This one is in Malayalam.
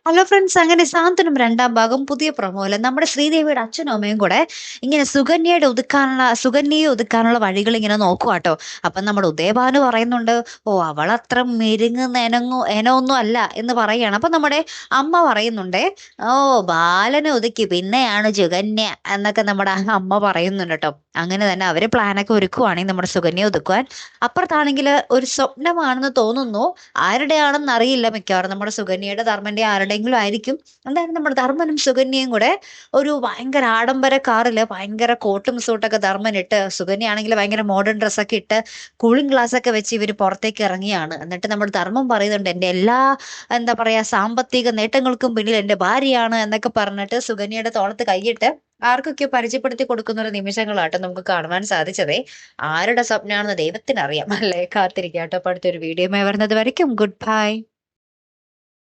ഹലോ ഫ്രണ്ട്സ്, അങ്ങനെ സാന്ത്വനം രണ്ടാം ഭാഗം പുതിയ പ്രൊമോയില് നമ്മുടെ ശ്രീദേവിയുടെ അച്ഛനും അമ്മയും കൂടെ ഇങ്ങനെ സുകന്യയെ ഒതുക്കാനുള്ള വഴികൾ ഇങ്ങനെ നോക്കുവാട്ടോ. അപ്പം നമ്മുടെ ഉദയഭാനു പറയുന്നുണ്ട്, ഓ അവളത്ര എനൊന്നും അല്ല എന്ന് പറയുകയാണ്. അപ്പം നമ്മുടെ അമ്മ പറയുന്നുണ്ടേ, ഓ ബാലനെ ഒതുക്കി പിന്നെയാണ് സുകന്യ എന്നൊക്കെ നമ്മുടെ അമ്മ പറയുന്നുണ്ട് കേട്ടോ. അങ്ങനെ തന്നെ അവര് പ്ലാനൊക്കെ ഒരുക്കുവാണെങ്കിൽ നമ്മുടെ സുകന്യ ഒതുക്കുവാൻ. അപ്പുറത്താണെങ്കിൽ ഒരു സ്വപ്നമാണെന്ന് തോന്നുന്നു, ആരുടെയാണെന്ന് അറിയില്ല, മിക്കവാറും നമ്മുടെ സുകന്യയുടെ ധർമ്മന്റെ ആരുടെയെങ്കിലും ആയിരിക്കും. എന്തായാലും നമ്മുടെ ധർമ്മനും സുകന്യയും കൂടെ ഒരു ഭയങ്കര ആഡംബര കാറില് ഭയങ്കര കോട്ടും സൂട്ടൊക്കെ ധർമ്മൻ ഇട്ട്, സുകന്യയാണെങ്കിൽ ഭയങ്കര മോഡേൺ ഡ്രസ്സൊക്കെ ഇട്ട് കൂളിംഗ് ഗ്ലാസ് ഒക്കെ വെച്ച് ഇവര് പുറത്തേക്ക് ഇറങ്ങിയാണ്. എന്നിട്ട് നമ്മുടെ ധർമ്മം പറയുന്നുണ്ട്, എന്റെ എല്ലാ എന്താ പറയാ സാമ്പത്തിക നേട്ടങ്ങൾക്കും പിന്നിൽ എന്റെ ഭാര്യയാണ് എന്നൊക്കെ പറഞ്ഞിട്ട് സുകന്യയുടെ തോളത്ത് കൈയിട്ട് ആർക്കൊക്കെ പരിചയപ്പെടുത്തി കൊടുക്കുന്ന ഒരു നിമിഷങ്ങളാട്ടോ നമുക്ക് കാണുവാൻ സാധിച്ചതേ. ആരുടെ സ്വപ്നമാണെന്ന് ദൈവത്തിനറിയാം അല്ലേ. കാത്തിരിക്കാട്ടോ. അപ്പൊ അടുത്തൊരു വീഡിയോയുമായി വരുന്നത് വരയ്ക്കും ഗുഡ് ബൈ.